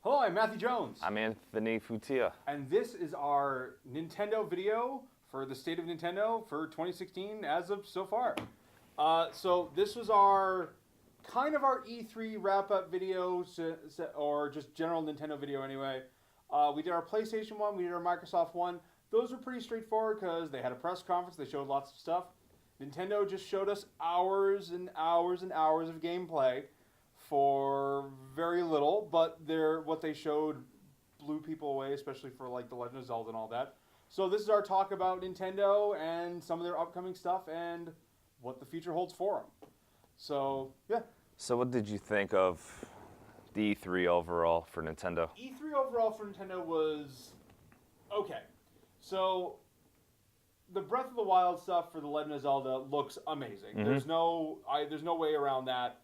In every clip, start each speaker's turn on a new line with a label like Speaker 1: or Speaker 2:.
Speaker 1: Hello, I'm Matthew Jones.
Speaker 2: I'm Anthony Futia.
Speaker 1: And this is our Nintendo video for the State of Nintendo for 2016 as of so far. So this was our kind of our E3 wrap-up video, or just general Nintendo video anyway. We did our PlayStation one, we did our Microsoft one. Those were pretty straightforward because they had a press conference, they showed lots of stuff. Nintendo just showed us hours and hours and hours of gameplay for very little, but what they showed blew people away, especially for like the Legend of Zelda and all that. So this is our talk about Nintendo and some of their upcoming stuff and what the future holds for them. So yeah.
Speaker 2: So what did you think of the E3 overall for Nintendo?
Speaker 1: E3 overall for Nintendo was okay. So the Breath of the Wild stuff for the Legend of Zelda looks amazing.
Speaker 2: Mm-hmm.
Speaker 1: There's no way around that.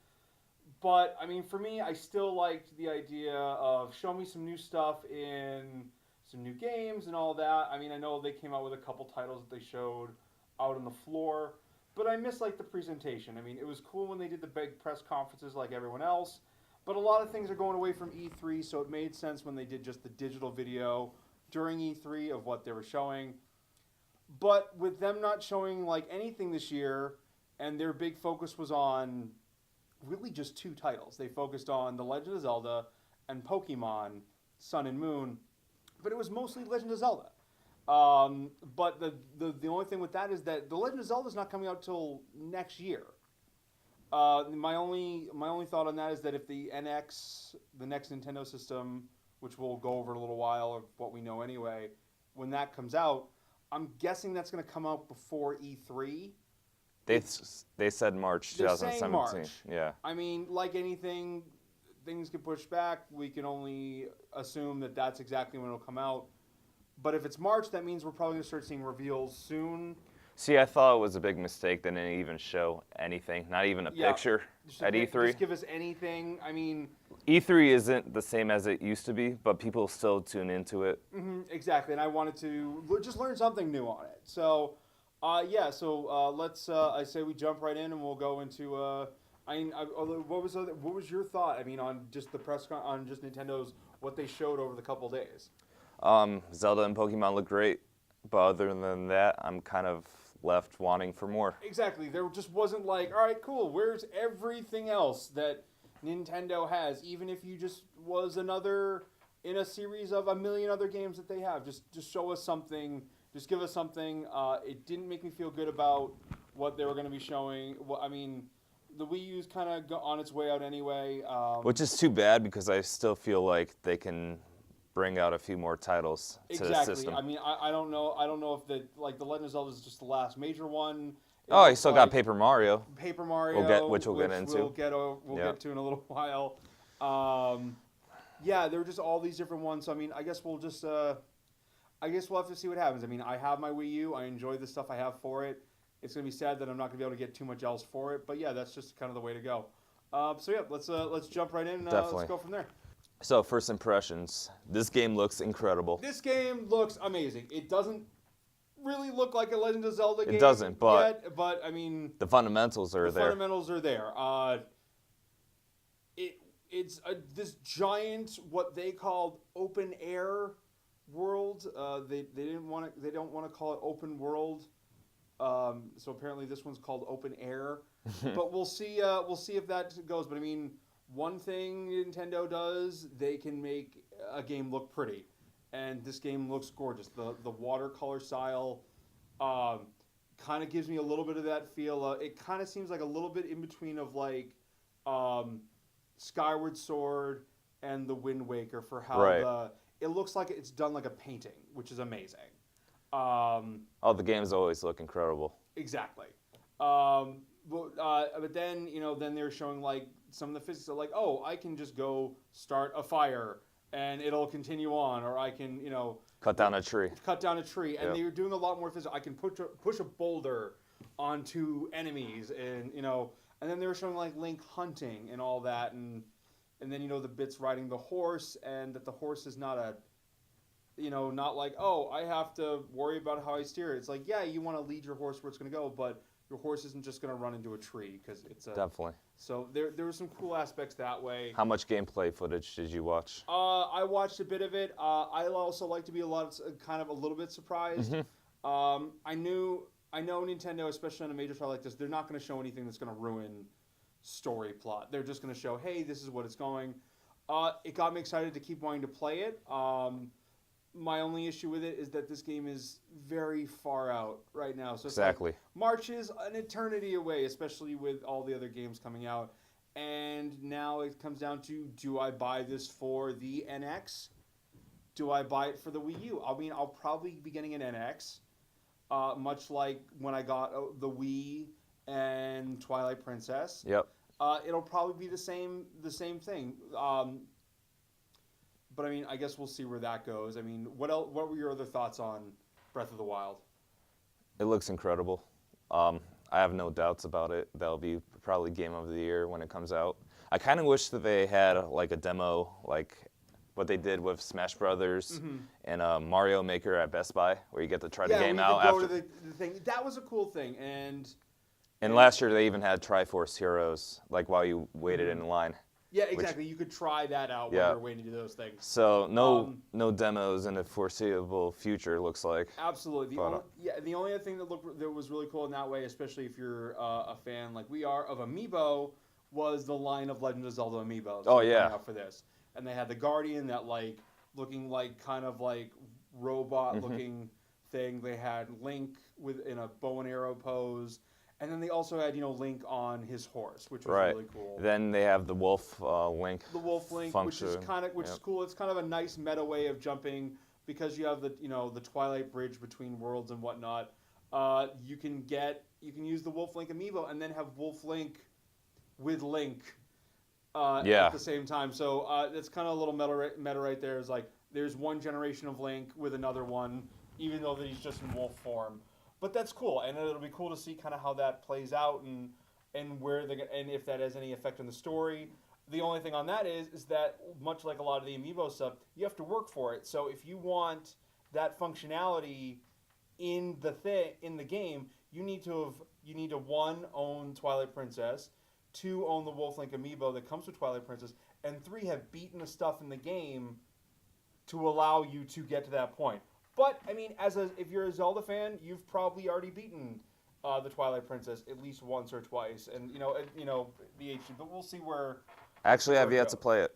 Speaker 1: But, I mean, for me, I still liked the idea of show me some new stuff in some new games and all that. I mean, I know they came out with a couple titles that they showed out on the floor, but I miss, like, the presentation. I mean, it was cool when they did the big press conferences like everyone else, but a lot of things are going away from E3, so it made sense when they did just the digital video during E3 of what they were showing. But with them not showing, like, anything this year, and their big focus was on really just two titles. They focused on The Legend of Zelda and Pokemon Sun and Moon, but it was mostly Legend of Zelda. But the only thing with that is that The Legend of Zelda is not coming out till next year. My only thought on that is that if the NX, the next Nintendo system, which we'll go over in a little while of what we know anyway, when that comes out, I'm guessing that's going to come out before E3.
Speaker 2: They said March
Speaker 1: They're
Speaker 2: 2017.
Speaker 1: saying March.
Speaker 2: Yeah.
Speaker 1: I mean, like anything, things get pushed back. We can only assume that that's exactly when it'll come out. But if it's March, that means we're probably going to start seeing reveals soon.
Speaker 2: See, I thought it was a big mistake they didn't even show anything, not even a picture at E3.
Speaker 1: Just give us anything. I mean,
Speaker 2: E3 isn't the same as it used to be, but people still tune into it.
Speaker 1: Exactly, and I wanted to just learn something new on it. So, let's. I say we jump right in, and we'll go into. What was your thought? I mean, on just the on just Nintendo's what they showed over the couple days.
Speaker 2: Zelda and Pokemon look great, but other than that, I'm kind of left wanting for more.
Speaker 1: Exactly, there just wasn't like, all right, cool. Where's everything else that Nintendo has? Even if you just was another in a series of a million other games that they have, just show us something. Just give us something. It didn't make me feel good about what they were going to be showing. Well, I mean, the Wii U's kind of on its way out anyway.
Speaker 2: Which is too bad because I still feel like they can bring out a few more titles to the system.
Speaker 1: I mean, I don't know. I don't know if the Legend of Zelda is just the last major one.
Speaker 2: You still got Paper Mario.
Speaker 1: Paper Mario,
Speaker 2: which we'll get into.
Speaker 1: We'll get to in a little while. There were just all these different ones. So I mean, I guess we'll just. I guess we'll have to see what happens. I mean, I have my Wii U. I enjoy the stuff I have for it. It's going to be sad that I'm not going to be able to get too much else for it. But yeah, that's just kind of the way to go. Let's jump right in. Let's go from there.
Speaker 2: So first impressions. This game looks incredible.
Speaker 1: This game looks amazing. It doesn't really look like a Legend of Zelda game.
Speaker 2: It doesn't, but
Speaker 1: I mean,
Speaker 2: the fundamentals are there.
Speaker 1: The fundamentals are there. It's this giant what they called open air world. They don't want to call it open world. So apparently this one's called open air. But we'll see if that goes. But I mean, one thing Nintendo does, they can make a game look pretty, and this game looks gorgeous. The watercolor style kind of gives me a little bit of that feel. It kind of seems like a little bit in between of like Skyward Sword and the Wind Waker for how it looks like it's done like a painting, which is amazing.
Speaker 2: The games always look incredible.
Speaker 1: Exactly. But then, then they're showing like some of the physics of like, oh, I can just go start a fire and it'll continue on, or I can,
Speaker 2: cut down a tree.
Speaker 1: And they're doing a lot more physics. I can push a boulder onto enemies, and and then they were showing like Link hunting and all that, and then the bits riding the horse, and that the horse is not a not like, oh, I have to worry about how I steer it. It's like, yeah, you want to lead your horse where it's going to go, but your horse isn't just going to run into a tree because it's a
Speaker 2: Definitely.
Speaker 1: So there were some cool aspects that way.
Speaker 2: How much gameplay footage did you watch?
Speaker 1: I watched a bit of it. I also like to be kind of a little bit surprised. I know Nintendo, especially on a major title like this, they're not going to show anything that's going to ruin story plot. They're just going to show, hey, this is what it's going. It got me excited to keep wanting to play it. My only issue with it is that this game is very far out right now. So it's
Speaker 2: Exactly.
Speaker 1: like March is an eternity away, especially with all the other games coming out. And now it comes down to, do I buy this for the NX? Do I buy it for the Wii U? I mean, I'll probably be getting an NX, much like when I got the Wii and Twilight Princess.
Speaker 2: Yep.
Speaker 1: It'll probably be the same thing. But I mean, I guess we'll see where that goes. I mean, what were your other thoughts on Breath of the Wild?
Speaker 2: It looks incredible. I have no doubts about it. That'll be probably Game of the Year when it comes out. I kind of wish that they had like a demo, like what they did with Smash Brothers and Mario Maker at Best Buy, where you get to try the game out
Speaker 1: after.
Speaker 2: after.
Speaker 1: To the thing. That was a cool thing, and
Speaker 2: last year they even had Triforce Heroes, like while you waited in line.
Speaker 1: yeah, exactly. You could try that out while you're waiting to do those things.
Speaker 2: So no demos in the foreseeable future, looks like.
Speaker 1: Absolutely. The only other thing that was really cool in that way, especially if you're a fan like we are of Amiibo, was the line of Legend of Zelda Amiibos.
Speaker 2: Oh, yeah.
Speaker 1: Out for this, and they had the Guardian, that like looking like kind of like robot looking thing. They had Link in a bow and arrow pose. And then they also had, Link on his horse, which was really cool.
Speaker 2: Then they have the Wolf Link.
Speaker 1: The Wolf Link,
Speaker 2: function.
Speaker 1: which is cool. It's kind of a nice meta way of jumping, because you have the Twilight Bridge between worlds and whatnot. You can use the Wolf Link amiibo and then have Wolf Link with Link at the same time. So it's kind of a little meta right there. Is like there's one generation of Link with another one, even though that he's just in wolf form. But that's cool, and it'll be cool to see kind of how that plays out and if that has any effect on the story. The only thing on that is that, much like a lot of the Amiibo stuff, you have to work for it. So if you want that functionality in the game, you need to one, own Twilight Princess, two, own the Wolf Link Amiibo that comes with Twilight Princess, and three, have beaten the stuff in the game to allow you to get to that point. But I mean, if you're a Zelda fan, you've probably already beaten the Twilight Princess at least once or twice, and the HD. But we'll see where.
Speaker 2: Actually, I've yet to play it.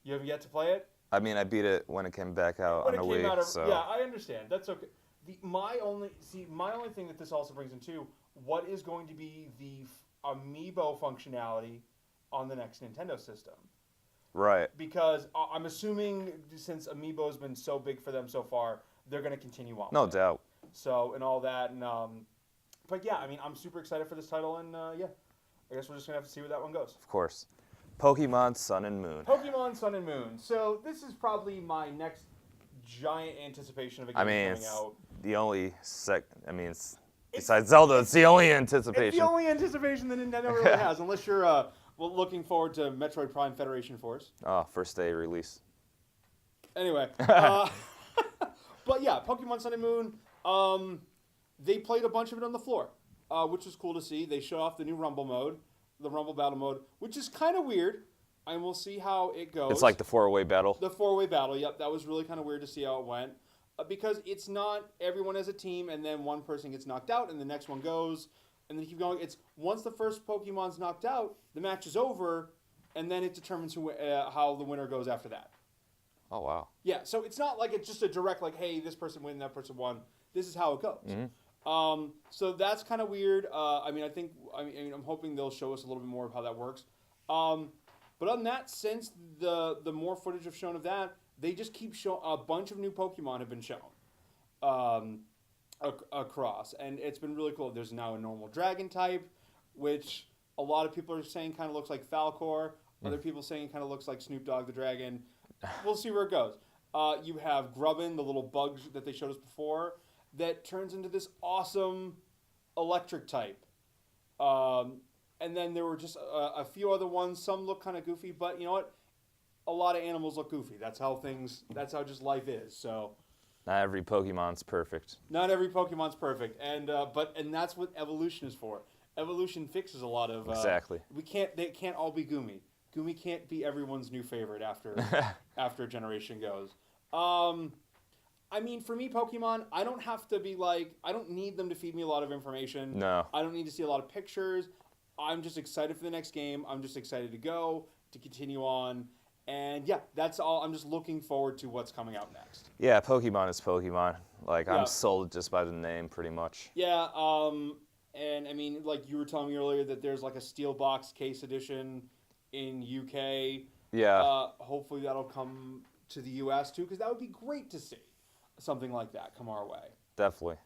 Speaker 1: You haven't yet to play it?
Speaker 2: I mean, I beat it when it came back out on a Wii. So.
Speaker 1: Yeah, I understand. That's okay. My only thing that this also brings into, what is going to be the Amiibo functionality on the next Nintendo system?
Speaker 2: Right.
Speaker 1: Because I'm assuming, since Amiibo has been so big for them so far, they're going to continue on.
Speaker 2: No doubt.
Speaker 1: So, and all that. And but yeah, I mean, I'm super excited for this title. And I guess we're just going to have to see where that one goes.
Speaker 2: Of course. Pokemon Sun and Moon.
Speaker 1: Pokemon Sun and Moon. So, this is probably my next giant anticipation of a game coming out.
Speaker 2: The only besides Zelda, it's the only anticipation.
Speaker 1: It's the only anticipation that Nintendo really has, unless you're looking forward to Metroid Prime Federation Force.
Speaker 2: Oh, first day release.
Speaker 1: Anyway. But yeah, Pokemon Sun and Moon, they played a bunch of it on the floor, which was cool to see. They showed off the new Rumble mode, the Rumble Battle mode, which is kind of weird, and we'll see how it goes.
Speaker 2: It's like the four-way battle.
Speaker 1: The four-way battle, yep. That was really kind of weird to see how it went, because it's not everyone as a team, and then one person gets knocked out, and the next one goes, and then you keep going. It's once the first Pokemon's knocked out, the match is over, and then it determines how the winner goes after that.
Speaker 2: Oh, wow.
Speaker 1: Yeah, so it's not like it's just a direct, like, hey, this person win, that person won. This is how it goes.
Speaker 2: Mm-hmm.
Speaker 1: So that's kind of weird. I'm hoping they'll show us a little bit more of how that works. But other than that, since the more footage have shown of that, they just keep showing a bunch of new Pokemon have been shown across, and it's been really cool. There's now a normal dragon type, which a lot of people are saying kind of looks like Falcor. Other people saying it kind of looks like Snoop Dogg the Dragon. We'll see where it goes. You have Grubbin, the little bug that they showed us before, that turns into this awesome electric type. And then there were just a few other ones. Some look kind of goofy, but you know what? A lot of animals look goofy. That's how just life is. So
Speaker 2: not every Pokemon's perfect.
Speaker 1: Not every Pokemon's perfect. And that's what evolution is for. Evolution fixes a lot of
Speaker 2: Exactly.
Speaker 1: They can't all be Goomy. Goomy can't be everyone's new favorite after after a generation goes. I mean, for me, Pokemon, I don't have to be like, I don't need them to feed me a lot of information.
Speaker 2: No.
Speaker 1: I don't need to see a lot of pictures. I'm just excited for the next game. I'm just excited to go, to continue on. And yeah, that's all. I'm just looking forward to what's coming out next.
Speaker 2: Yeah, Pokemon is Pokemon. Like,
Speaker 1: Yeah.
Speaker 2: I'm sold just by the name, pretty much.
Speaker 1: Yeah, and I mean, like you were telling me earlier that there's like a steel box case edition in UK.
Speaker 2: Yeah.
Speaker 1: Hopefully that'll come to the US too, because that would be great to see something like that come our way.
Speaker 2: Definitely.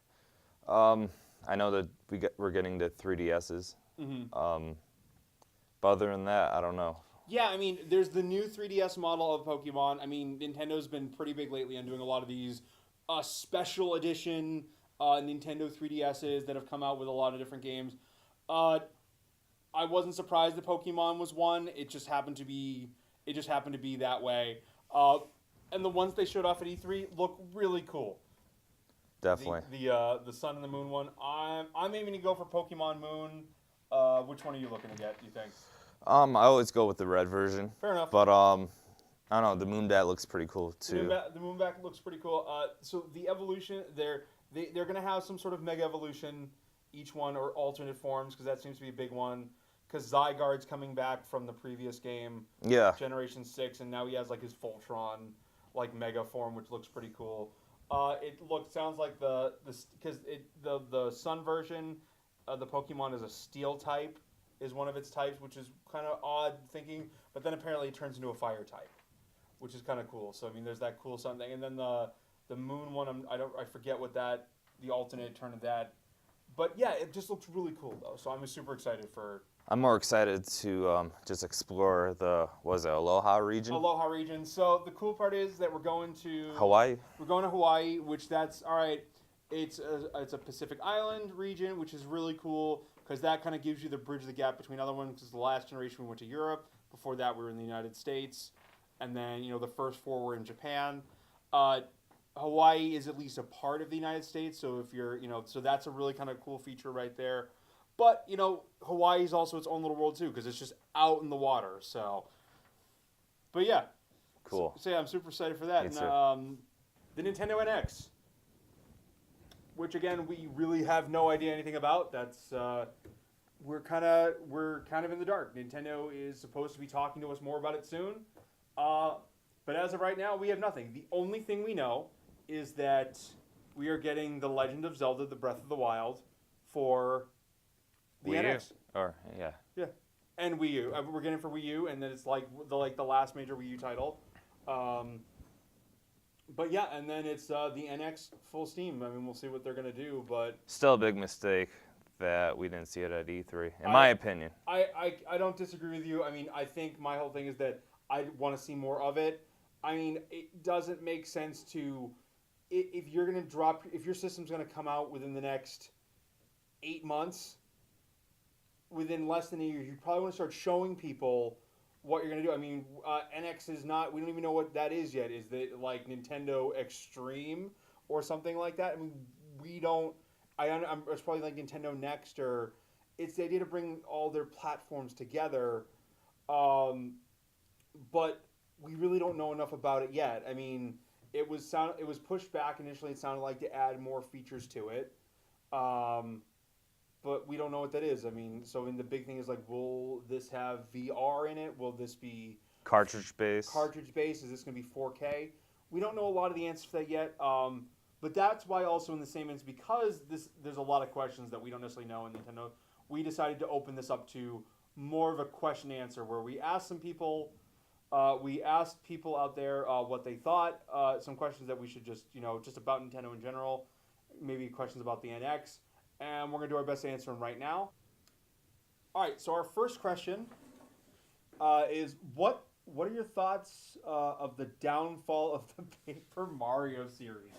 Speaker 2: I know that we're getting the 3DSs.
Speaker 1: Mm-hmm.
Speaker 2: But other than that, I don't know.
Speaker 1: Yeah, I mean, there's the new 3DS model of Pokemon. I mean, Nintendo's been pretty big lately on doing a lot of these special edition Nintendo 3DSs that have come out with a lot of different games. I wasn't surprised that Pokemon was one. It just happened to be that way. And the ones they showed off at E3 look really cool.
Speaker 2: Definitely.
Speaker 1: The Sun and the Moon one. I'm aiming to go for Pokemon Moon. Which one are you looking to get, you think?
Speaker 2: I always go with the red version.
Speaker 1: Fair enough.
Speaker 2: But I don't know. The Moonbat looks pretty cool too.
Speaker 1: The Moonbat looks pretty cool. So the evolution, they're going to have some sort of mega evolution, each one, or alternate forms, because that seems to be a big one. Because Zygarde's coming back from the previous game,
Speaker 2: Yeah.
Speaker 1: Generation 6, and now he has like his Voltron like mega form, which looks pretty cool. Sounds like the Sun version, the Pokemon is a Steel type, is one of its types, which is kind of odd thinking. But then apparently it turns into a Fire type, which is kind of cool. So I mean, there's that cool something, and then the Moon one, I forget what the alternate turn of that. But yeah, it just looks really cool though. So I'm super excited for.
Speaker 2: I'm more excited to just explore the Aloha region.
Speaker 1: Aloha region. So the cool part is that we're going to
Speaker 2: Hawaii.
Speaker 1: We're going to Hawaii, which that's all right. It's a Pacific Island region, which is really cool because that kind of gives you the bridge the gap between other ones. Because the last generation we went to Europe. Before that, we were in the United States, and then the first four were in Japan. Hawaii is at least a part of the United States, so if you're so that's a really kind of cool feature right there. But Hawaii is also its own little world too because it's just out in the water. So, but yeah,
Speaker 2: Cool.
Speaker 1: So yeah, I'm super excited for that.
Speaker 2: Me
Speaker 1: And
Speaker 2: too.
Speaker 1: the Nintendo NX, which again we really have no idea anything about. That's we're kind of in the dark. Nintendo is supposed to be talking to us more about it soon, but as of right now, we have nothing. The only thing we know is that we are getting The Legend of Zelda: The Breath of the Wild for the
Speaker 2: Wii U.
Speaker 1: NX.
Speaker 2: Or yeah.
Speaker 1: Yeah, and Wii U. We're getting it for Wii U, and then it's like the last major Wii U title. But yeah, and then it's the NX full steam. I mean, we'll see what they're gonna do, but
Speaker 2: Still a big mistake that we didn't see it at E3, in my opinion.
Speaker 1: I don't disagree with you. I mean, I think my whole thing is that I want to see more of it. I mean, it doesn't make sense to if you're gonna if your system's gonna come out within the next 8 months. Within less than a year, you probably want to start showing people what you're going to do. I mean, NX is not, we don't even know what that is yet. Is that like Nintendo Extreme or something like that? I mean, we don't, it's probably like Nintendo Next, or it's the idea to bring all their platforms together. But we really don't know enough about it yet. I mean, it was pushed back initially. It sounded like to add more features to it. But we don't know what that is. I mean, the big thing is like, will this have VR in it? Will this be
Speaker 2: Cartridge base.
Speaker 1: Cartridge based? Is this going to be 4K? We don't know a lot of the answers to that yet. But that's why also in the same instance, because there's a lot of questions that we don't necessarily know in Nintendo, we decided to open this up to more of a question answer where we asked some people, out there what they thought, some questions that we should just about Nintendo in general, maybe questions about the NX. And we're going to do our best to answer them right now. All right, so our first question is, what are your thoughts of the downfall of the Paper Mario series?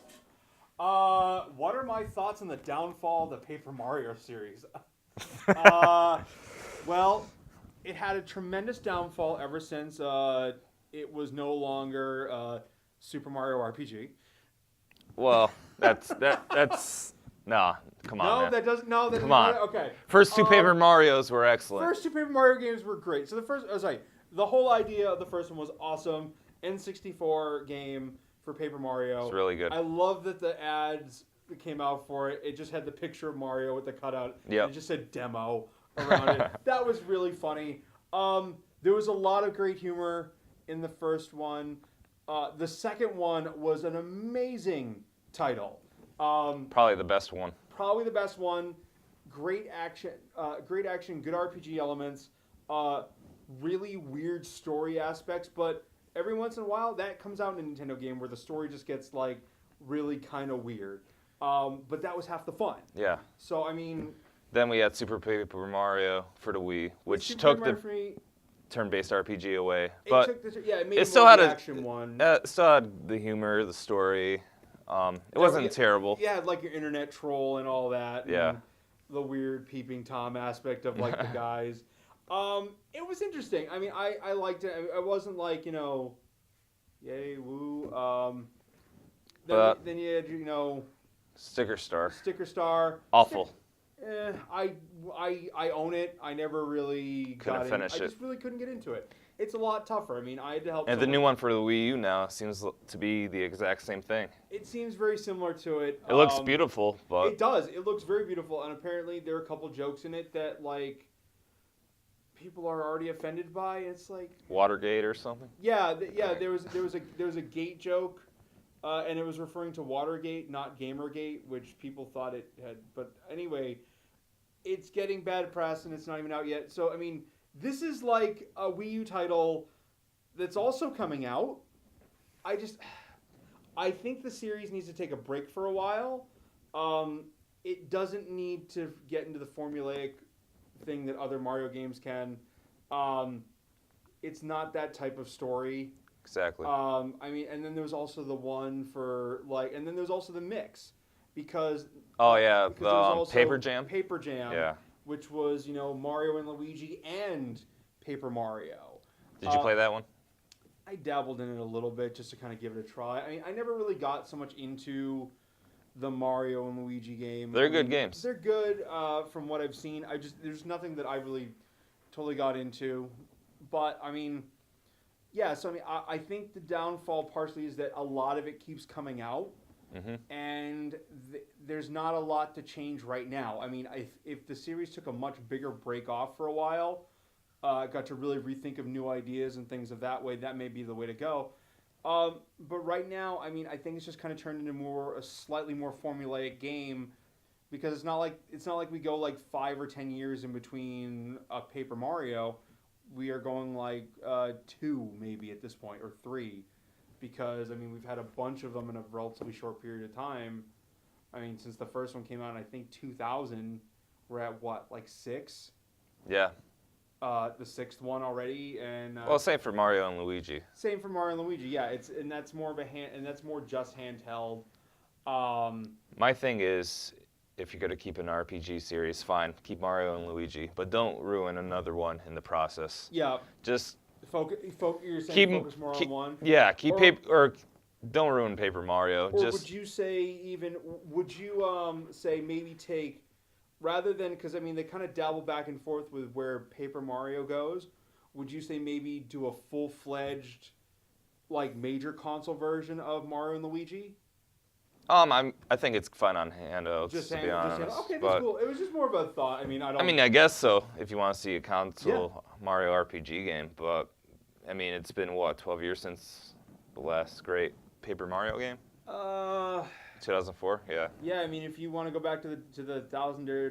Speaker 1: What are my thoughts on the downfall of the Paper Mario series? Well, it had a tremendous downfall ever since it was no longer Super Mario RPG.
Speaker 2: Well, that's Nah, come on,
Speaker 1: No,
Speaker 2: man.
Speaker 1: that doesn't. No, that
Speaker 2: Come
Speaker 1: doesn't.
Speaker 2: on.
Speaker 1: Okay.
Speaker 2: First two Paper Marios were excellent.
Speaker 1: First two Paper Mario games were great. So the whole idea of the first one was awesome. N64 game for Paper Mario.
Speaker 2: It's really good.
Speaker 1: I love that the ads that came out for it. It just had the picture of Mario with the cutout.
Speaker 2: Yep.
Speaker 1: And it just said demo around it. That was really funny. There was a lot of great humor in the first one. The second one was an amazing title.
Speaker 2: Probably the best one.
Speaker 1: Probably the best one. Great action, good RPG elements, really weird story aspects, but every once in a while that comes out in a Nintendo game where the story just gets like really kind of weird. But that was half the fun.
Speaker 2: Yeah.
Speaker 1: So I mean,
Speaker 2: Then we had Super Paper Mario for the Wii, which
Speaker 1: Super
Speaker 2: took
Speaker 1: Mario
Speaker 2: the
Speaker 1: for me,
Speaker 2: turn-based RPG away.
Speaker 1: it
Speaker 2: But
Speaker 1: took it made
Speaker 2: it
Speaker 1: it
Speaker 2: still
Speaker 1: more
Speaker 2: had
Speaker 1: the
Speaker 2: a-
Speaker 1: action one.
Speaker 2: it still had the humor, the story. It wasn't
Speaker 1: yeah,
Speaker 2: terrible.
Speaker 1: Yeah, like your internet troll and all that.
Speaker 2: Yeah.
Speaker 1: And the weird peeping Tom aspect of like the guys. It was interesting. I mean, I liked it. I wasn't like, yay, woo. Then you had,
Speaker 2: Sticker Star.
Speaker 1: Sticker Star.
Speaker 2: Awful.
Speaker 1: I own it. I never really
Speaker 2: Couldn't
Speaker 1: got in.
Speaker 2: finish
Speaker 1: I
Speaker 2: it.
Speaker 1: just really couldn't get into it. It's a lot tougher. I mean, I had to help.
Speaker 2: And the
Speaker 1: someone.
Speaker 2: new one for the Wii U now seems to be the exact same thing.
Speaker 1: It seems very similar to it.
Speaker 2: It looks beautiful, but
Speaker 1: It does. It looks very beautiful, and apparently there are a couple jokes in it that like people are already offended by. It's like
Speaker 2: Watergate or something.
Speaker 1: yeah. There was a gate joke, and it was referring to Watergate, not Gamergate, which people thought it had. But anyway, it's getting bad press, and it's not even out yet. So I mean, this is like a Wii U title that's also coming out. I think the series needs to take a break for a while. It doesn't need to get into the formulaic thing that other Mario games can. It's not that type of story.
Speaker 2: Exactly.
Speaker 1: I mean, and then there was also the one for and then there's also the mix because.
Speaker 2: Oh yeah,
Speaker 1: because there was also
Speaker 2: Paper Jam.
Speaker 1: Paper Jam.
Speaker 2: Yeah.
Speaker 1: Which was Mario and Luigi and Paper Mario.
Speaker 2: Did you play that one?
Speaker 1: I dabbled in it a little bit just to kind of give it a try. I mean, I never really got so much into the Mario and Luigi game.
Speaker 2: They're good games.
Speaker 1: They're good from what I've seen. There's nothing that I really totally got into. But I mean, yeah. So I mean, I think the downfall partially is that a lot of it keeps coming out, and there's not a lot to change right now. I mean, if the series took a much bigger break off for a while. Got to really rethink of new ideas and things of that way. That may be the way to go. But right now, I mean, I think it's just kind of turned into a slightly more formulaic game because it's not like we go like 5 or 10 years in between a Paper Mario. We are going like 2 maybe at this point or 3 because I mean we've had a bunch of them in a relatively short period of time. I mean, since the first one came out, in, I think 2000, we're at what, like 6?
Speaker 2: Yeah.
Speaker 1: The 6th one already, and
Speaker 2: Well, same for Mario and Luigi.
Speaker 1: same for Mario and Luigi. Yeah, that's more of that's more just handheld.
Speaker 2: My thing is, if you're gonna keep an RPG series, fine, keep Mario and Luigi, but don't ruin another one in the process.
Speaker 1: Yeah,
Speaker 2: Just
Speaker 1: you're saying focus more on one.
Speaker 2: Yeah, keep
Speaker 1: Or-
Speaker 2: paper or don't ruin Paper Mario.
Speaker 1: Or
Speaker 2: Just
Speaker 1: would you say maybe take rather than because I mean they kind of dabble back and forth with where Paper Mario goes. Would you say maybe do a full-fledged like major console version of Mario and Luigi?
Speaker 2: I think it's fun on handhelds,
Speaker 1: Just
Speaker 2: to be
Speaker 1: hand,
Speaker 2: honest.
Speaker 1: just hand. Okay, that's
Speaker 2: but
Speaker 1: cool. It was just more of a thought. I mean,
Speaker 2: I guess so. If you want to see a console Mario RPG game, but I mean, it's been what 12 years since the last great Paper Mario game. 2004. Yeah.
Speaker 1: Yeah, I mean, if you want to go back to the thousand year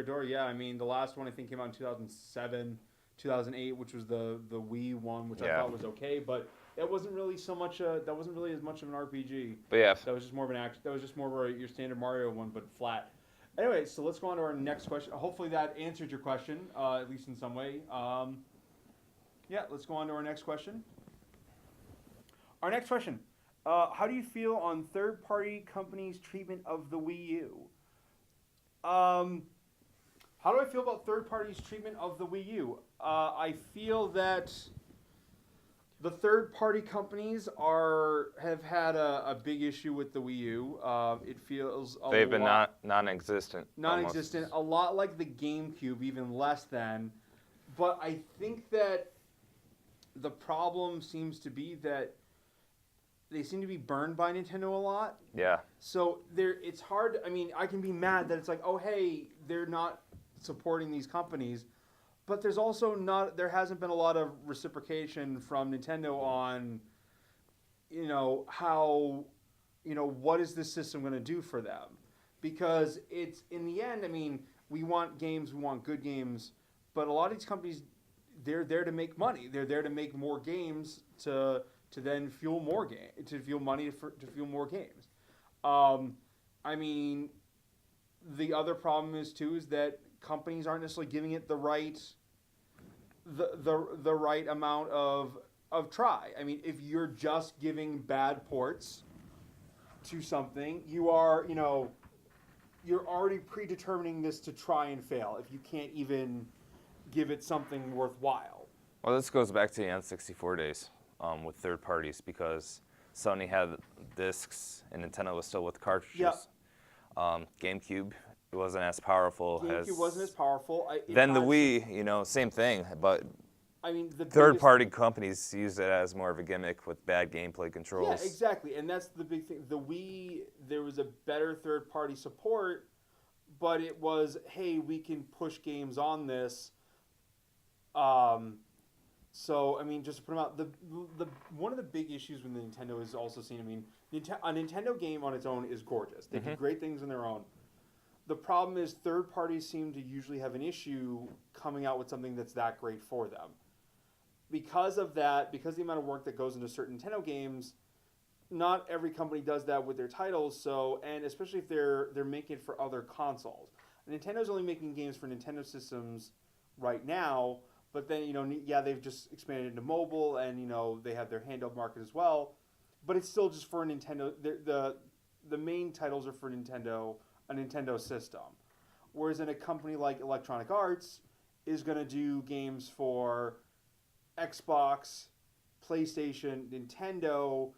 Speaker 1: door, yeah, I mean, the last one I think came out in 2007, 2008, which was the Wii one, which I thought was okay, but that wasn't really so much. That wasn't really as much of an RPG.
Speaker 2: But yeah.
Speaker 1: That was just more of an action. That was just more of your standard Mario one, but flat. Anyway, so let's go on to our next question. Hopefully that answered your question, at least in some way. Yeah, let's go on to our next question. Our next question. How do you feel on third-party companies' treatment of the Wii U? How do I feel about third parties' treatment of the Wii U? I feel that The third-party companies have had a big issue with the Wii U. It feels a
Speaker 2: They've been
Speaker 1: lot
Speaker 2: non-existent.
Speaker 1: non-existent, a lot like the GameCube, even less than. But I think that the problem seems to be that they seem to be burned by Nintendo a lot.
Speaker 2: Yeah,
Speaker 1: So it's hard. I mean, I can be mad that it's like, oh hey, they're not supporting these companies, but there's also not. There hasn't been a lot of reciprocation from Nintendo on, how, what is this system going to do for them? Because it's in the end. I mean, we want games, we want good games, but a lot of these companies, they're there to make money. They're there to make more games to then fuel more to fuel money to fuel more games. I mean, the other problem is that companies aren't necessarily giving it the right amount of try. I mean, if you're just giving bad ports to something, you're already predetermining this to try and fail if you can't even give it something worthwhile.
Speaker 2: well, this goes back to the N64 days with third parties because Sony had discs and Nintendo was still with cartridges.
Speaker 1: Yeah.
Speaker 2: GameCube, it wasn't as powerful as.
Speaker 1: GameCube wasn't as powerful.
Speaker 2: Then the Wii, same thing, but
Speaker 1: I mean, the
Speaker 2: third-party companies use it as more of a gimmick with bad gameplay controls.
Speaker 1: Yeah, exactly, and that's the big thing. The Wii, there was a better third-party support, but it was, hey, we can push games on this. So I mean, just to put them out, the one of the big issues with Nintendo is also seen. I mean, a Nintendo game on its own is gorgeous. They do great things on their own. The problem is third parties seem to usually have an issue coming out with something that's that great for them. Because of that, because the amount of work that goes into certain Nintendo games, not every company does that with their titles. So, and especially if they're making it for other consoles. Nintendo's only making games for Nintendo systems right now, but then they've just expanded into mobile, and they have their handheld market as well. But it's still just for Nintendo. The main titles are for Nintendo, a Nintendo system. Whereas in a company like Electronic Arts is going to do games for Xbox, PlayStation, Nintendo,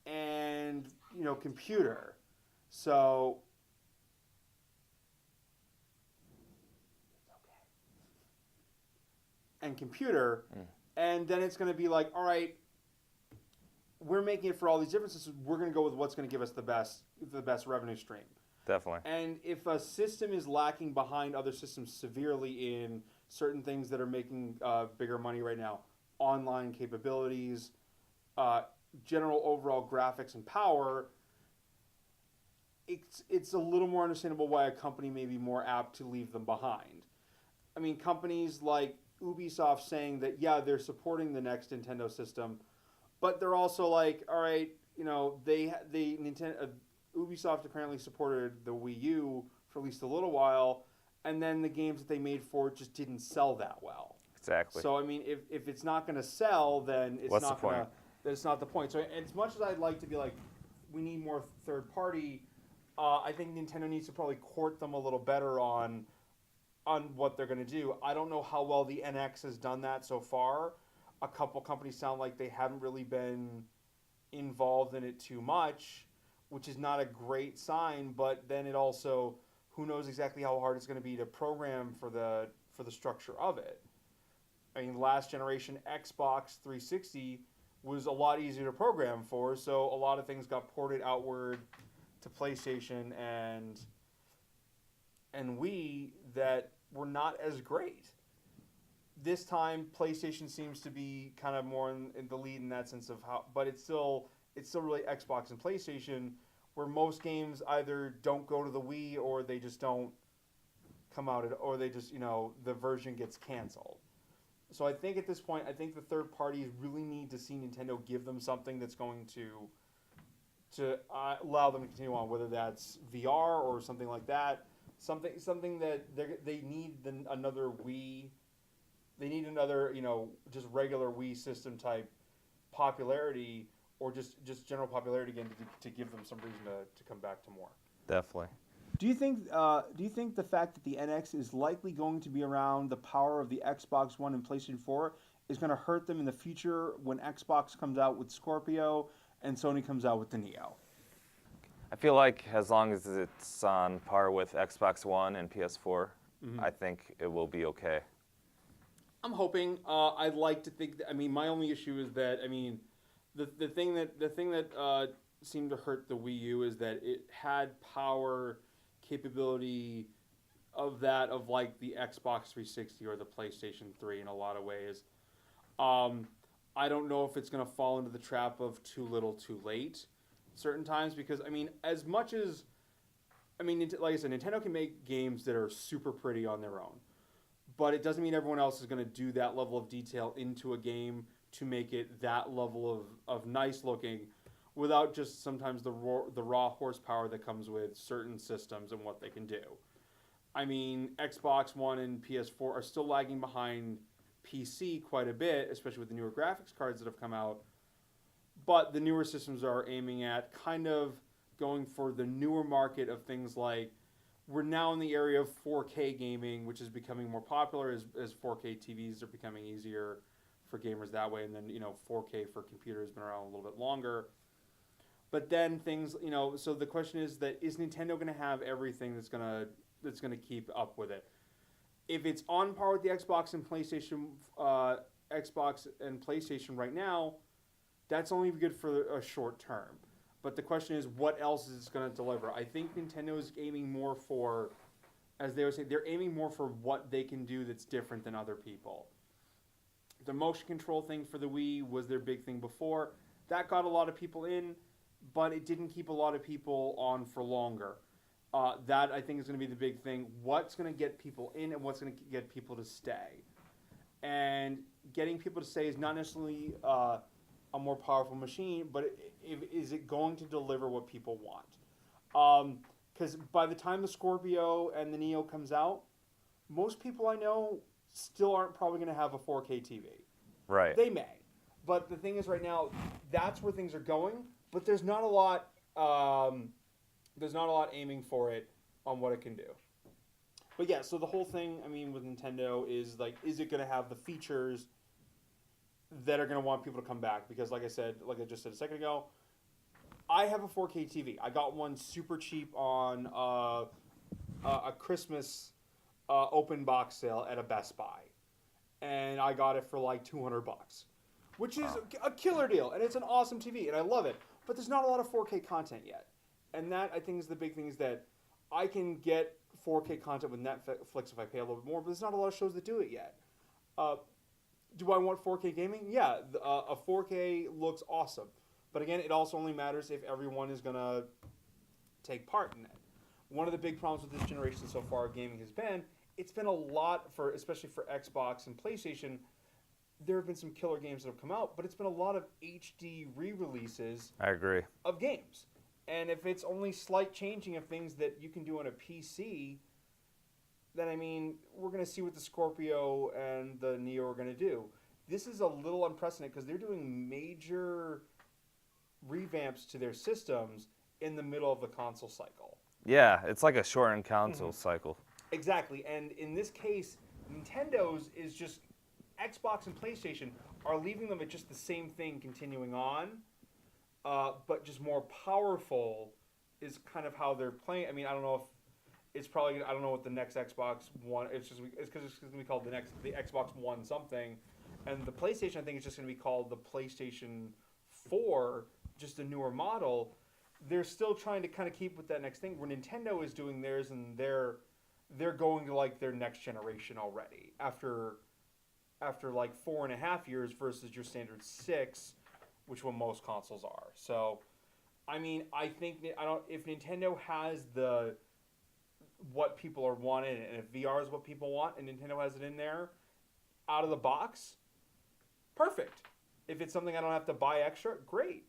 Speaker 1: and computer. So and computer, and then it's going to be like, all right, we're making it for all these different systems. We're going to go with what's going to give us the best revenue stream.
Speaker 2: Definitely.
Speaker 1: And if a system is lacking behind other systems severely in certain things that are making bigger money right now, online capabilities, general overall graphics and power, it's a little more understandable why a company may be more apt to leave them behind. I mean, companies like Ubisoft saying that, yeah, they're supporting the next Nintendo system, but they're also like, all right, Ubisoft apparently supported the Wii U for at least a little while, and then the games that they made for it just didn't sell that well.
Speaker 2: Exactly.
Speaker 1: So I mean, if it's not going to sell, then it's not going to. That's not the point. So as much as I'd like to be like, we need more third party, I think Nintendo needs to probably court them a little better on what they're going to do. I don't know how well the NX has done that so far. A couple companies sound like they haven't really been involved in it too much, which is not a great sign. But then it also, who knows exactly how hard it's going to be to program for the structure of it. I mean, last generation Xbox 360 was a lot easier to program for, so a lot of things got ported outward to PlayStation and Wii that were not as great. This time, PlayStation seems to be kind of more in the lead in that sense of how, but it's still really Xbox and PlayStation, where most games either don't go to the Wii or they just don't come out, or they just the version gets canceled. So I think at this point, the third parties really need to see Nintendo give them something that's going to allow them to continue on, whether that's VR or something like that. Something that they need another Wii. They need another, just regular Wii system type popularity, or just general popularity again to give them some reason to come back to more.
Speaker 2: Definitely.
Speaker 1: Do you think the fact that the NX is likely going to be around the power of the Xbox One and PlayStation 4 is going to hurt them in the future when Xbox comes out with Scorpio and Sony comes out with the Neo.
Speaker 2: I feel like as long as it's on par with Xbox One and PS4, I think it will be okay.
Speaker 1: I'm hoping. I'd like to think. I mean, my only issue is that the thing that seemed to hurt the Wii U is that it had power capability of like the Xbox 360 or the PlayStation 3 in a lot of ways. I don't know if it's going to fall into the trap of too little, too late, certain times because I mean, as much as like I said, Nintendo can make games that are super pretty on their own, but it doesn't mean everyone else is going to do that level of detail into a game to make it that level of nice looking without just sometimes the raw horsepower that comes with certain systems and what they can do. I mean, Xbox One and PS4 are still lagging behind PC quite a bit, especially with the newer graphics cards that have come out. But the newer systems are aiming at kind of going for the newer market of things like we're now in the area of 4K gaming, which is becoming more popular as 4K TVs are becoming easier for gamers that way. And then, 4K for computers has been around a little bit longer. But then things, so the question is Nintendo going to have everything that's going to keep up with it? If it's on par with the Xbox and PlayStation right now, that's only good for a short term. But the question is, what else is it going to deliver? I think Nintendo is aiming more for, as they would say, they're aiming more for what they can do that's different than other people. The motion control thing for the Wii was their big thing before. That got a lot of people in, but it didn't keep a lot of people on for longer. That, I think, is going to be the big thing. What's going to get people in and what's going to get people to stay? And getting people to stay is not necessarily a more powerful machine, but is it going to deliver what people want? Because by the time the Scorpio and the Neo comes out, most people I know still aren't probably going to have a 4K TV.
Speaker 2: Right.
Speaker 1: They may. But the thing is right now, that's where things are going, but there's not a lot aiming for it on what it can do. But yeah, so the whole thing, with Nintendo is like, is it going to have the features that are going to want people to come back? Because like I just said a second ago, I have a 4K TV. I got one super cheap on a Christmas open box sale at a Best Buy. And I got it for like $200, which is a killer deal. And it's an awesome TV, and I love it. But there's not a lot of 4K content yet. And that, I think, is the big thing, is that I can get 4K content with Netflix if I pay a little bit more, but there's not a lot of shows that do it yet. Do I want 4K gaming? Yeah, a 4K looks awesome. But again, it also only matters if everyone is going to take part in it. One of the big problems with this generation so far of gaming has been, it's been a lot for, especially for Xbox and PlayStation, there have been some killer games that have come out, but it's been a lot of HD re-releases
Speaker 2: I agree.
Speaker 1: of games. And if it's only slight changing of things that you can do on a PC, then we're going to see what the Scorpio and the Neo are going to do. This is a little unprecedented because they're doing major revamps to their systems in the middle of the console cycle.
Speaker 2: Yeah, it's like a shortened console cycle.
Speaker 1: Exactly. And in this case, Nintendo's is just Xbox and PlayStation are leaving them at just the same thing continuing on. But just more powerful is kind of how they're playing. I don't know if it's probably, I don't know what the next Xbox One, it's because it's going to be called the Xbox One something. And the PlayStation, I think, is just going to be called the PlayStation 4, just a newer model. They're still trying to kind of keep with that next thing, where Nintendo is doing theirs, and they're going to like their next generation already after like 4.5 years versus your standard 6, which what most consoles are. So, I think if Nintendo has what people are wanting, and if VR is what people want, and Nintendo has it in there out of the box, perfect. If it's something I don't have to buy extra, great.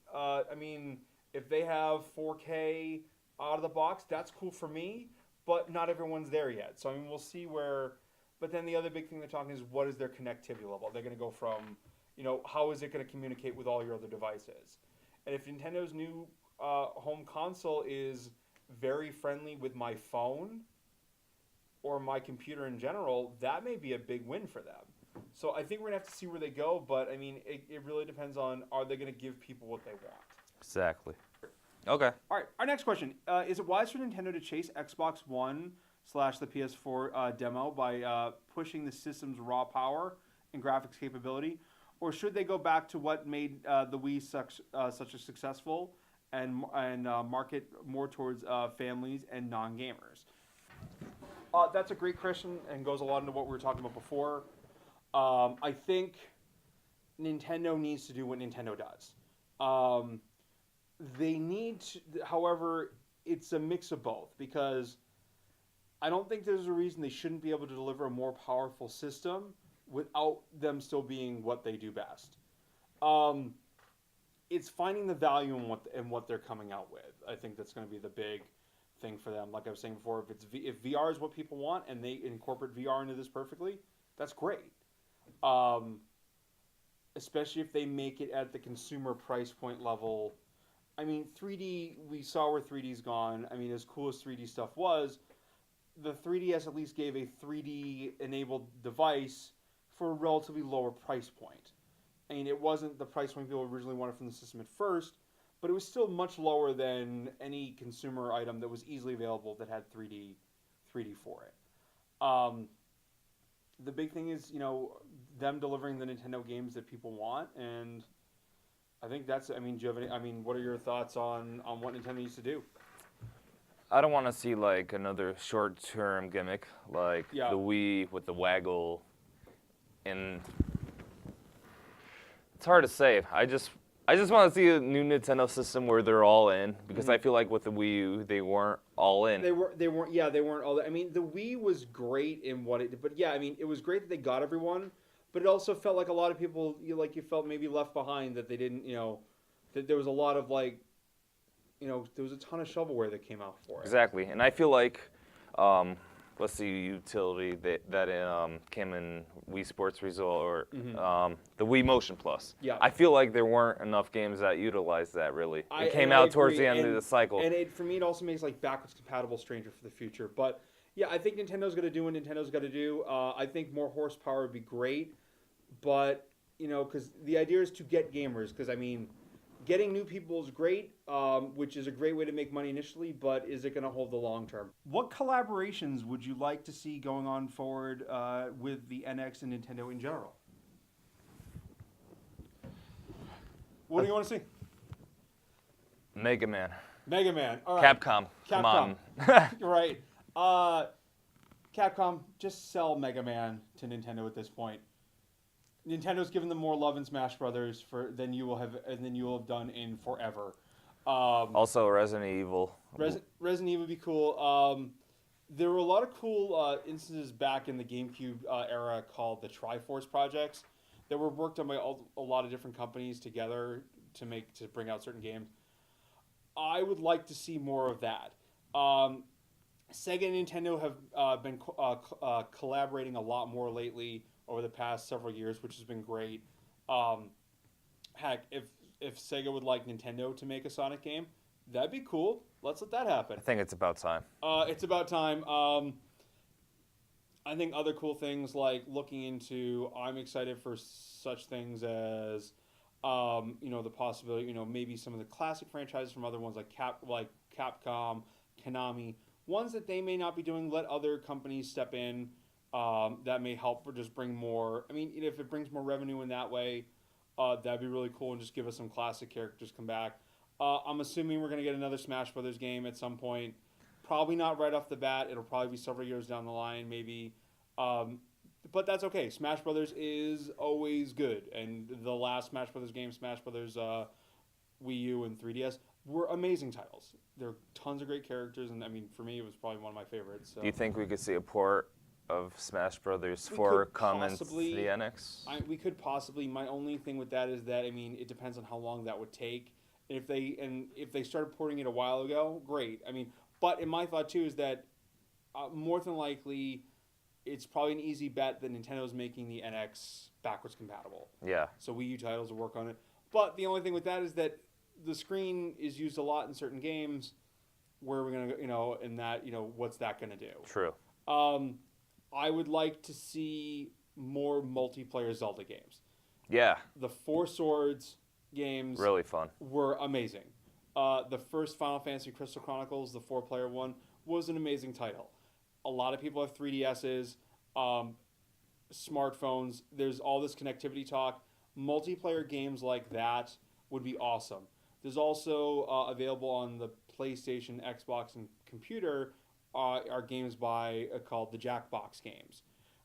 Speaker 1: If they have 4K out of the box, that's cool for me, but not everyone's there yet. So, we'll see where. But then the other big thing they're talking is, what is their connectivity level? They're going to go from, how is it going to communicate with all your other devices? And if Nintendo's new home console is very friendly with my phone or my computer in general, that may be a big win for them. So I think we're gonna have to see where they go, but I mean, it really depends on are they gonna give people what they want.
Speaker 2: Exactly. Okay.
Speaker 1: All right, our next question: is it wise for Nintendo to chase Xbox One / the PS4 demo by pushing the system's raw power and graphics capability, or should they go back to what made the Wii such a successful and market more towards families and non-gamers? That's a great question and goes a lot into what we were talking about before. I think Nintendo needs to do what Nintendo does. They need to, however, it's a mix of both because I don't think there's a reason they shouldn't be able to deliver a more powerful system without them still being what they do best. It's finding the value in what they're coming out with. I think that's going to be the big thing for them. Like I was saying before, if VR is what people want and they incorporate VR into this perfectly, that's great. Especially if they make it at the consumer price point level. I mean, 3D, we saw where 3D's gone. I mean, as cool as 3D stuff was, the 3DS at least gave a 3D enabled device for a relatively lower price point. I mean, it wasn't the price point people originally wanted from the system at first, but it was still much lower than any consumer item that was easily available that had 3D for it. The big thing is, them delivering the Nintendo games that people want, and I think that's. I mean, do you have any? I mean, what are your thoughts on what Nintendo needs to do?
Speaker 2: I don't want to see like another short-term gimmick like
Speaker 1: Yeah.
Speaker 2: the Wii with the waggle, and it's hard to say. I just want to see a new Nintendo system where they're all in because I feel like with the Wii U they weren't all in.
Speaker 1: They weren't all that. I mean, the Wii was great in what it did, but yeah, I mean, it was great that they got everyone, but it also felt like a lot of people, you felt maybe left behind that they didn't, that there was a lot of like, there was a ton of shovelware that came out for it.
Speaker 2: Exactly, and I feel like, let's see, utility that came in Wii Sports Result or the Wii Motion Plus.
Speaker 1: Yeah.
Speaker 2: I feel like there weren't enough games that utilized that really. It came
Speaker 1: I
Speaker 2: out towards
Speaker 1: agree.
Speaker 2: the end of the cycle.
Speaker 1: And for me, it also makes like backwards compatible Stranger for the future. But yeah, I think Nintendo's going to do what Nintendo's got to do. I think more horsepower would be great, but because the idea is to get gamers. Because I mean, getting new people is great, which is a great way to make money initially, but is it going to hold the long term? What collaborations would you like to see going on forward with the NX and Nintendo in general? What do you want to see?
Speaker 2: Mega Man.
Speaker 1: Mega Man. All right.
Speaker 2: Capcom. Come
Speaker 1: Capcom.
Speaker 2: on.
Speaker 1: Right. Capcom, just sell Mega Man to Nintendo at this point. Nintendo's given them more love in Smash Brothers than you will have done in forever.
Speaker 2: Also, Resident Evil.
Speaker 1: Resident Evil would be cool. There were a lot of cool instances back in the GameCube era called the Triforce projects that were worked on by a lot of different companies together to bring out certain games. I would like to see more of that. Sega and Nintendo have been collaborating a lot more lately over the past several years, which has been great. Heck, if Sega would like Nintendo to make a Sonic game, that'd be cool. Let's let that happen.
Speaker 2: I think it's about time.
Speaker 1: It's about time. I think other cool things like looking into. I'm excited for such things as, the possibility. Maybe some of the classic franchises from other ones like Capcom, Konami, ones that they may not be doing. Let other companies step in. That may help or just bring more. I mean, if it brings more revenue in that way, that'd be really cool and just give us some classic characters come back. I'm assuming we're going to get another Smash Brothers game at some point. Probably not right off the bat. It'll probably be several years down the line, maybe. But that's okay. Smash Brothers is always good. And the last Smash Brothers game, Smash Brothers Wii U and 3DS, were amazing titles. There are tons of great characters. And, I mean, for me, it was probably one of my favorites. So.
Speaker 2: Do you think we could see a port of Smash Brothers
Speaker 1: We
Speaker 2: for
Speaker 1: could
Speaker 2: coming to
Speaker 1: possibly-
Speaker 2: the NX?
Speaker 1: We could possibly. My only thing with that is that, I mean, it depends on how long that would take. If they started porting it a while ago, great. I mean, but in my thought too is that more than likely, it's probably an easy bet that Nintendo's making the NX backwards compatible.
Speaker 2: Yeah.
Speaker 1: So Wii U titles will work on it. But the only thing with that is that the screen is used a lot in certain games. Where are we gonna go? And that what's that gonna do?
Speaker 2: True.
Speaker 1: I would like to see more multiplayer Zelda games.
Speaker 2: Yeah,
Speaker 1: The Four Swords games
Speaker 2: really fun.
Speaker 1: were amazing. The first Final Fantasy Crystal Chronicles, the 4-player one, was an amazing title. A lot of people have 3DSs, smartphones. There's all this connectivity talk. Multiplayer games like that would be awesome. There's also available on the PlayStation, Xbox, and computer are games called the Jackbox games.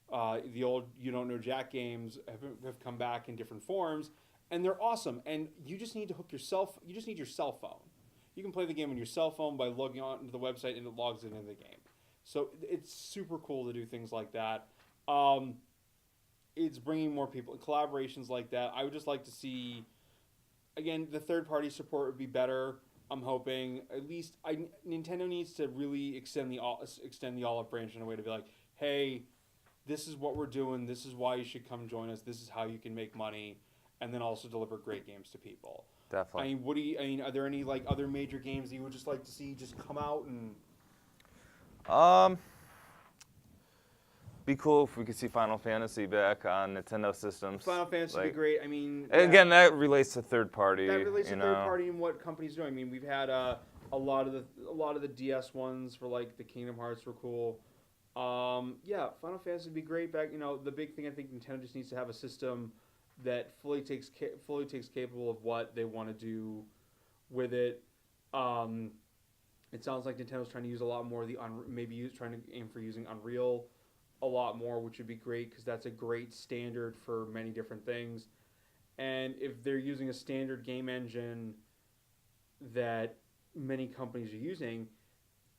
Speaker 1: The old You Don't Know Jack games have come back in different forms, and they're awesome. And you just need to hook yourself. You just need your cell phone. You can play the game on your cell phone by logging on to the website, and it logs into the game. So it's super cool to do things like that. It's bringing more people, collaborations like that. I would just like to see, again, the third-party support would be better. I'm hoping at least Nintendo needs to really extend the olive branch in a way to be like, hey, this is what we're doing. This is why you should come join us. This is how you can make money, and then also deliver great games to people.
Speaker 2: Definitely.
Speaker 1: Are there any like other major games that you would just like to see just come out and?
Speaker 2: Be cool if we could see Final Fantasy back on Nintendo systems.
Speaker 1: Final Fantasy would be great. I mean,
Speaker 2: and again, that relates to third party.
Speaker 1: That relates to third party and what companies do. I mean, we've had a lot of the DS ones for like the Kingdom Hearts were cool. Yeah, Final Fantasy would be great back. The big thing I think Nintendo just needs to have a system that fully takes capable of what they want to do with it. It sounds like Nintendo's trying to use a lot more of the trying to aim for using Unreal a lot more, which would be great because that's a great standard for many different things. And if they're using a standard game engine that many companies are using,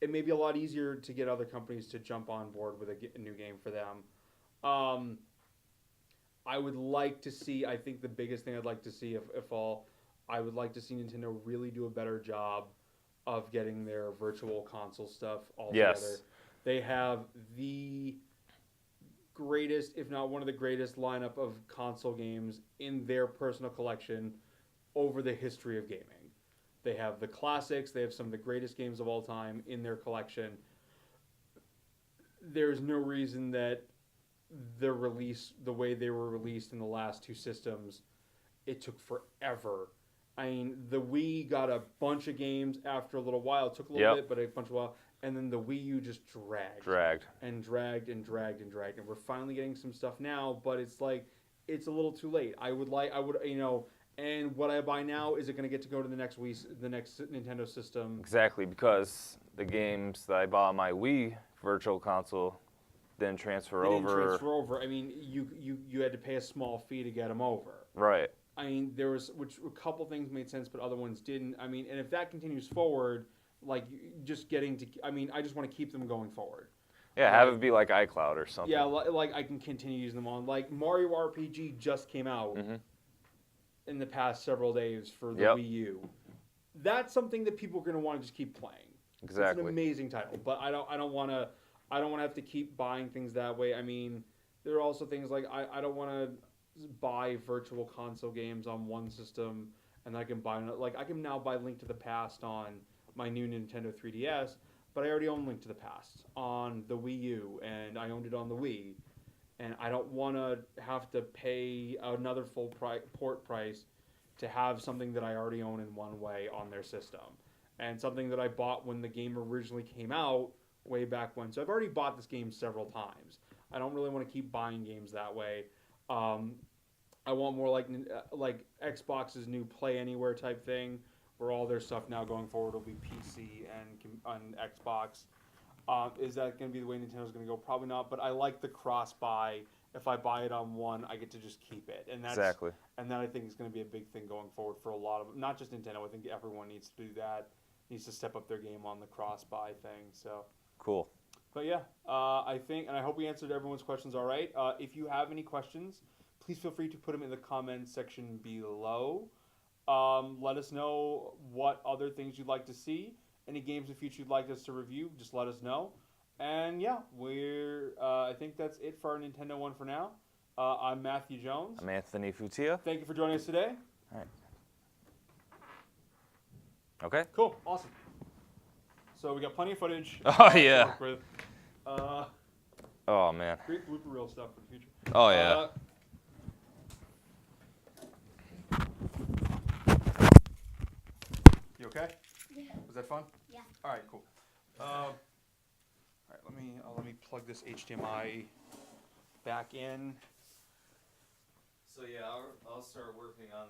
Speaker 1: it may be a lot easier to get other companies to jump on board with a new game for them. I would like to see, I think the biggest thing I'd like to see, if all, I would like to see Nintendo really do a better job of getting their virtual console stuff all together. They have the greatest, if not one of the greatest lineup of console games in their personal collection over the history of gaming. They have the classics. They have some of the greatest games of all time in their collection. There's no reason that the way they were released in the last two systems, it took forever. I mean, the Wii got a bunch of games after a little while. It took a little bit, but a bunch of while. And then the Wii U just dragged. And we're finally getting some stuff now, but it's like, it's a little too late. And what I buy now, is it going to get to go to the next Nintendo system?
Speaker 2: Exactly, because the games that I bought on my Wii Virtual Console didn't transfer over.
Speaker 1: I mean, you had to pay a small fee to get them over.
Speaker 2: Right.
Speaker 1: I mean, which a couple things made sense, but other ones didn't. I mean, and if that continues forward, like just getting to, I mean, I just want to keep them going forward.
Speaker 2: Yeah, have it be like iCloud or something.
Speaker 1: Yeah, like I can continue using them on. Like Mario RPG just came out in the past several days for the Wii U. That's something that people are going to want to just keep playing.
Speaker 2: Exactly.
Speaker 1: It's an amazing title, but I don't want to have to keep buying things that way. I mean, there are also things like I don't want to buy virtual console games on one system and I can buy I can now buy Link to the Past on my new Nintendo 3DS, but I already own Link to the Past on the Wii U and I owned it on the Wii, and I don't want to have to pay another full port price to have something that I already own in one way on their system, and something that I bought when the game originally came out way back when. So I've already bought this game several times. I don't really want to keep buying games that way. I want more like Xbox's new Play Anywhere type thing, where all their stuff now going forward will be PC and on Xbox. Is that going to be the way Nintendo's going to go? Probably not, but I like the cross-buy. If I buy it on one, I get to just keep it. And that's,
Speaker 2: exactly.
Speaker 1: And that I think is going to be a big thing going forward for a lot of, not just Nintendo, I think everyone needs to do that, needs to step up their game on the cross-buy thing. So
Speaker 2: cool.
Speaker 1: But yeah, I think, and I hope we answered everyone's questions all right. If you have any questions, please feel free to put them in the comments section below. Let us know what other things you'd like to see. Any games in the future you'd like us to review, just let us know. And yeah, I think that's it for our Nintendo one for now. I'm Matthew Jones.
Speaker 2: I'm Anthony Futia.
Speaker 1: Thank you for joining us today.
Speaker 2: All right. Okay.
Speaker 1: Cool. Awesome. So we got plenty of footage.
Speaker 2: Oh, yeah.
Speaker 1: To work with.
Speaker 2: Oh man.
Speaker 1: Great blooper reel stuff for the future.
Speaker 2: Oh yeah.
Speaker 1: You okay?
Speaker 3: Yeah.
Speaker 1: Was that fun?
Speaker 3: Yeah.
Speaker 1: All right, cool. All right, let me plug this HDMI back in.
Speaker 2: So yeah, I'll start working on